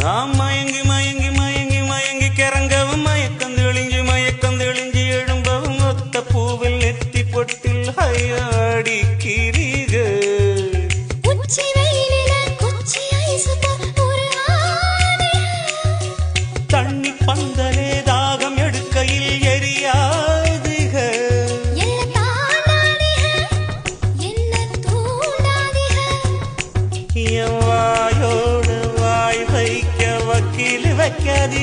நாம் மயங்கி மயங்கி மயங்கி மயங்கி கிறங்கவும் மயக்கம் தெளிஞ்சு எழும்பவும் ஒத்த பூவில் நெத்தி பொட்டில் அடிக்கிறீர்கள். தண்ணி பந்தலே தாகம் எடுக்கையில் எரியாதுக. வாயோடு வாய் வைக்க வக்கீல் வைக்காதீர்கள்.